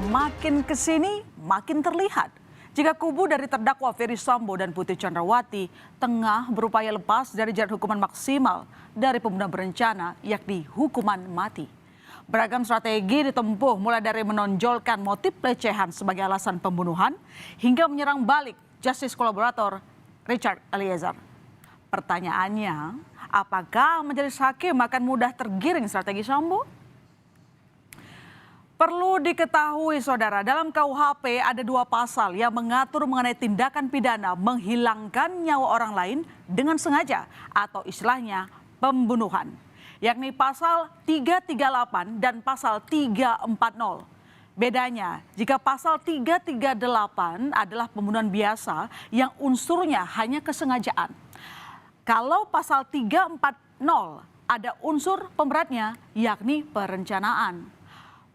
makin kesini makin terlihat jika kubu dari terdakwa Ferdy Sambo dan Putri Chandrawati tengah berupaya lepas dari jerat hukuman maksimal dari pembunuhan berencana, yakni hukuman mati. Beragam strategi ditempuh mulai dari menonjolkan motif pelecehan sebagai alasan pembunuhan hingga menyerang balik justice kolaborator Richard Eliezer. Pertanyaannya, apakah majelis hakim akan mudah tergiring strategi Sambo? Perlu diketahui saudara, dalam KUHP ada 2 pasal yang mengatur mengenai tindakan pidana menghilangkan nyawa orang lain dengan sengaja atau istilahnya pembunuhan, yakni pasal 338 dan pasal 340. Bedanya, jika pasal 338 adalah pembunuhan biasa yang unsurnya hanya kesengajaan. Kalau pasal 340 ada unsur pemberatnya, yakni perencanaan.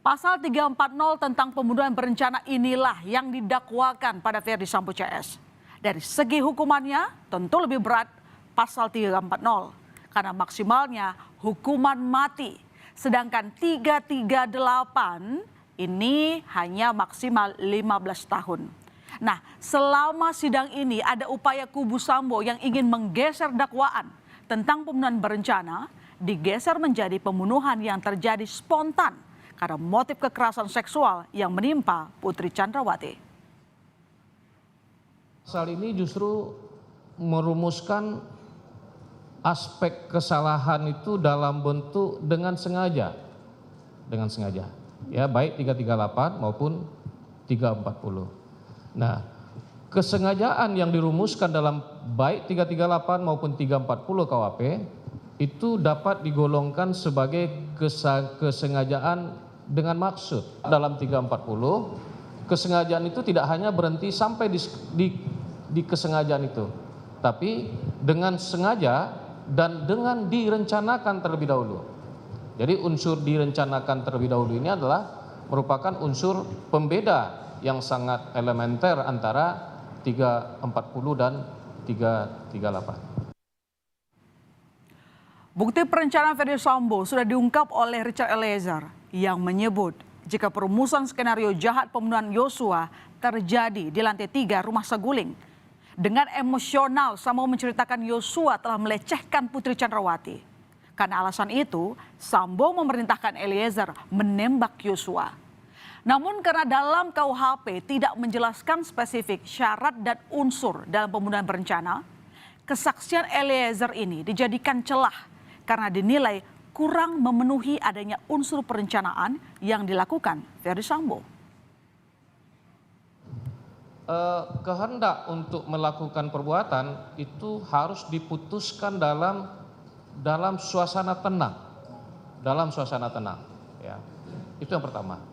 Pasal 340 tentang pembunuhan berencana inilah yang didakwakan pada Ferdy Sambo CS. Dari segi hukumannya tentu lebih berat pasal 340 karena maksimalnya hukuman mati. Sedangkan 338 ini hanya maksimal 15 tahun. Nah, selama sidang ini ada upaya kubu Sambo yang ingin menggeser dakwaan tentang pembunuhan berencana digeser menjadi pembunuhan yang terjadi spontan karena motif kekerasan seksual yang menimpa Putri Chandrawati. Pasal ini justru merumuskan aspek kesalahan itu dalam bentuk dengan sengaja. Dengan sengaja. Ya, baik 338 maupun 340. Nah, kesengajaan yang dirumuskan dalam baik 338 maupun 340 KUHP itu dapat digolongkan sebagai kesengajaan dengan maksud. Dalam 340, kesengajaan itu tidak hanya berhenti sampai di kesengajaan itu, tapi dengan sengaja dan dengan direncanakan terlebih dahulu. Jadi unsur direncanakan terlebih dahulu ini adalah merupakan unsur pembeda yang sangat elementer antara 340 dan 338. Bukti perencanaan Ferdy Sambo sudah diungkap oleh Richard Eliezer yang menyebut jika perumusan skenario jahat pembunuhan Yosua terjadi di lantai 3 rumah Saguling. Dengan emosional, Sambo menceritakan Yosua telah melecehkan Putri Chandrawati. Karena alasan itu, Sambo memerintahkan Eliezer menembak Yosua. Namun karena dalam KUHP tidak menjelaskan spesifik syarat dan unsur dalam pembunuhan berencana, kesaksian Eliezer ini dijadikan celah karena dinilai kurang memenuhi adanya unsur perencanaan yang dilakukan Ferdy Sambo. Kehendak untuk melakukan perbuatan itu harus diputuskan dalam suasana tenang, ya. Itu yang pertama.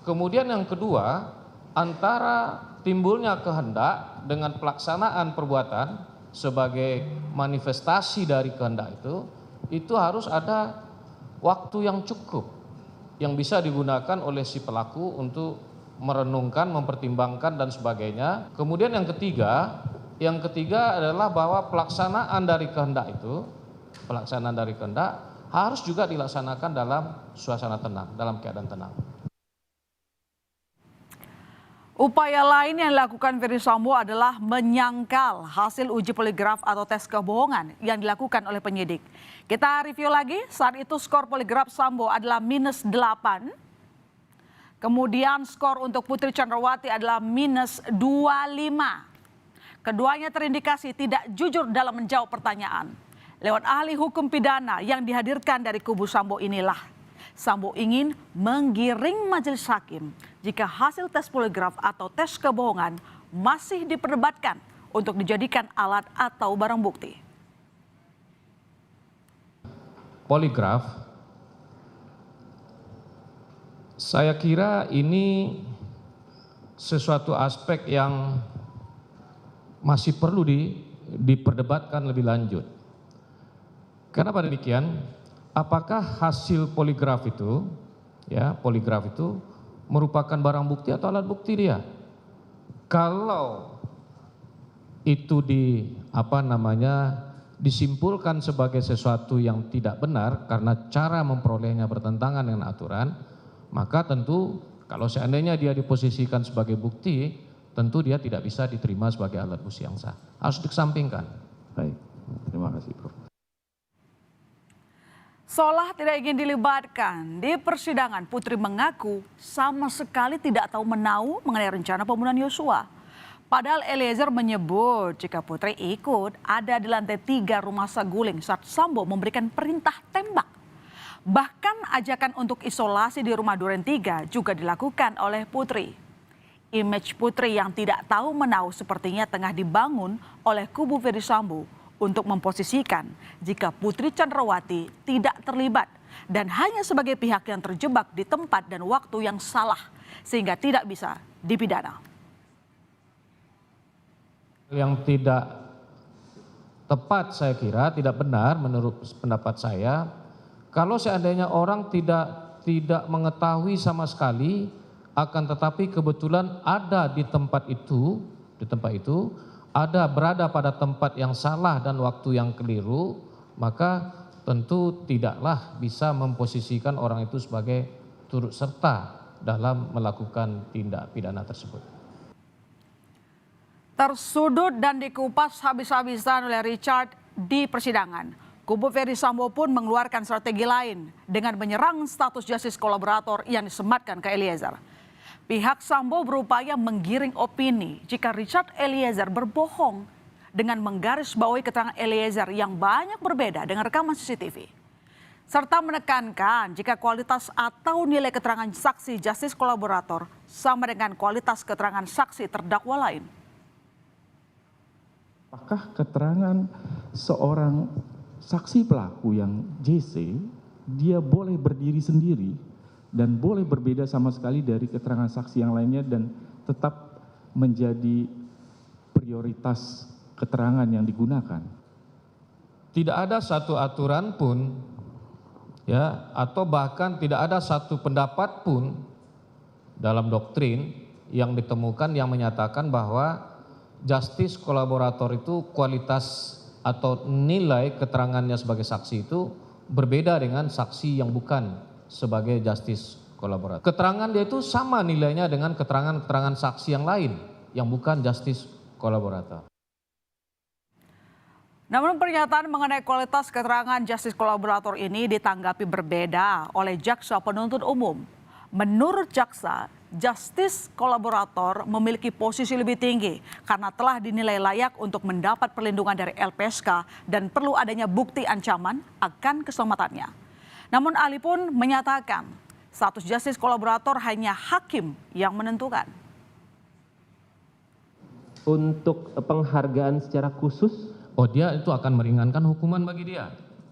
Kemudian yang kedua, antara timbulnya kehendak dengan pelaksanaan perbuatan sebagai manifestasi dari kehendak itu harus ada waktu yang cukup yang bisa digunakan oleh si pelaku untuk merenungkan, mempertimbangkan dan sebagainya. Kemudian yang ketiga adalah bahwa pelaksanaan dari kehendak harus juga dilaksanakan dalam suasana tenang, dalam keadaan tenang. Upaya lain yang dilakukan Ferdy Sambo adalah menyangkal hasil uji poligraf atau tes kebohongan yang dilakukan oleh penyidik. Kita review lagi, saat itu skor poligraf Sambo adalah -8. Kemudian skor untuk Putri Chandrawati adalah -25. Keduanya terindikasi tidak jujur dalam menjawab pertanyaan. Lewat ahli hukum pidana yang dihadirkan dari kubu Sambo inilah, Sambo ingin menggiring majelis hakim jika hasil tes poligraf atau tes kebohongan masih diperdebatkan untuk dijadikan alat atau barang bukti. Poligraf, saya kira ini sesuatu aspek yang masih perlu diperdebatkan lebih lanjut. Kenapa demikian? Apakah hasil poligraf itu merupakan barang bukti atau alat bukti dia? Kalau itu disimpulkan sebagai sesuatu yang tidak benar karena cara memperolehnya bertentangan dengan aturan, maka tentu Kalau seandainya dia diposisikan sebagai bukti, tentu dia tidak bisa diterima sebagai alat bukti yang sah. Harus dikesampingkan. Baik, terima kasih Prof. Seolah tidak ingin dilibatkan di persidangan, Putri mengaku sama sekali tidak tahu menahu mengenai rencana pembunuhan Yosua. Padahal Eliezer menyebut jika Putri ikut ada di lantai 3 rumah Saguling saat Sambo memberikan perintah tembak. Bahkan ajakan untuk isolasi di rumah Duren 3 juga dilakukan oleh Putri. Image Putri yang tidak tahu menahu sepertinya tengah dibangun oleh kubu Ferdy Sambo untuk memposisikan jika Putri Chandrawati tidak terlibat dan hanya sebagai pihak yang terjebak di tempat dan waktu yang salah sehingga tidak bisa dipidana. Yang tidak tepat saya kira, tidak benar menurut pendapat saya, kalau seandainya orang tidak mengetahui sama sekali, akan tetapi kebetulan ada di tempat itu, berada pada tempat yang salah dan waktu yang keliru, maka tentu tidaklah bisa memposisikan orang itu sebagai turut serta dalam melakukan tindak pidana tersebut. Tersudut dan dikupas habis-habisan oleh Richard di persidangan, kubu Ferdy Sambo pun mengeluarkan strategi lain dengan menyerang status justice kolaborator yang disematkan ke Eliezer. Pihak Sambo berupaya menggiring opini jika Richard Eliezer berbohong dengan menggarisbawahi keterangan Eliezer yang banyak berbeda dengan rekaman CCTV. Serta menekankan jika kualitas atau nilai keterangan saksi justice kolaborator sama dengan kualitas keterangan saksi terdakwa lain. Apakah keterangan seorang saksi pelaku yang JC, dia boleh berdiri sendiri dan boleh berbeda sama sekali dari keterangan saksi yang lainnya dan tetap menjadi prioritas keterangan yang digunakan? Tidak ada satu aturan pun, ya, atau bahkan tidak ada satu pendapat pun dalam doktrin yang ditemukan yang menyatakan bahwa justice kolaborator itu kualitas atau nilai keterangannya sebagai saksi itu berbeda dengan saksi yang bukan sebagai justice kolaborator. Keterangan dia itu sama nilainya dengan keterangan-keterangan saksi yang lain yang bukan justice kolaborator. Namun pernyataan mengenai kualitas keterangan justice kolaborator ini ditanggapi berbeda oleh jaksa penuntut umum. Menurut jaksa, justice kolaborator memiliki posisi lebih tinggi karena telah dinilai layak untuk mendapat perlindungan dari LPSK dan perlu adanya bukti ancaman akan keselamatannya. Namun ahli pun menyatakan status justice kolaborator hanya hakim yang menentukan. Untuk penghargaan secara khusus, Dia itu akan meringankan hukuman bagi dia.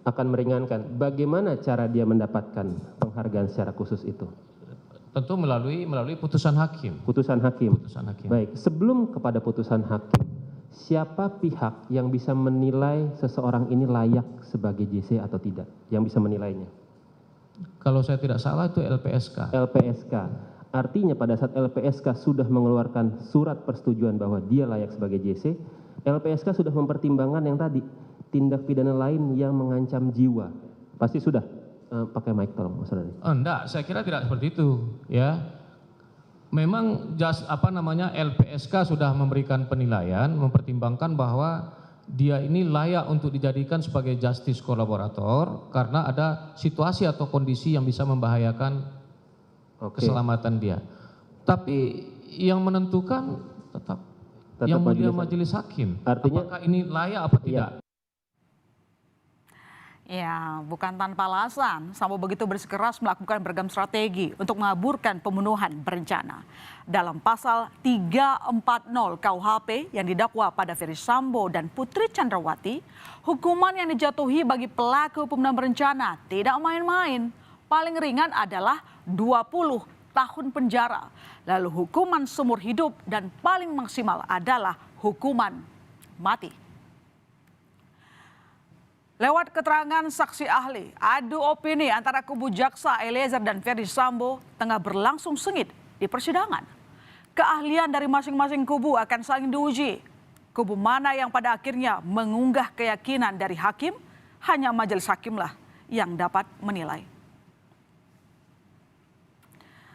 akan meringankan. Bagaimana cara dia mendapatkan penghargaan secara khusus itu? Tentu melalui putusan hakim. Putusan hakim. Putusan hakim. Baik, sebelum kepada putusan hakim, siapa pihak yang bisa menilai seseorang ini layak sebagai JC atau tidak? Yang bisa menilainya? Kalau saya tidak salah itu LPSK. LPSK. Artinya pada saat LPSK sudah mengeluarkan surat persetujuan bahwa dia layak sebagai JC, LPSK sudah mempertimbangkan yang tadi, tindak pidana lain yang mengancam jiwa. Pasti sudah. Pakai mic tolong, Mas Saudari. Enggak, saya kira tidak seperti itu, ya. Memang LPSK sudah memberikan penilaian, mempertimbangkan bahwa dia ini layak untuk dijadikan sebagai justice kolaborator karena ada situasi atau kondisi yang bisa membahayakan keselamatan dia. Tapi yang menentukan tetap yang mulia majelis hakim. Artinya, apakah ini layak apa tidak? Ya, bukan tanpa alasan, Sambo begitu bersikeras melakukan beragam strategi untuk mengaburkan pembunuhan berencana. Dalam pasal 340 KUHP yang didakwa pada Ferdy Sambo dan Putri Chandrawati, hukuman yang dijatuhi bagi pelaku pembunuhan berencana tidak main-main. Paling ringan adalah 20 tahun penjara. Lalu hukuman seumur hidup dan paling maksimal adalah hukuman mati. Lewat keterangan saksi ahli, adu opini antara kubu jaksa Eliezer dan Ferdy Sambo tengah berlangsung sengit di persidangan. Keahlian dari masing-masing kubu akan saling diuji. Kubu mana yang pada akhirnya mengunggah keyakinan dari hakim, hanya majelis hakimlah yang dapat menilai.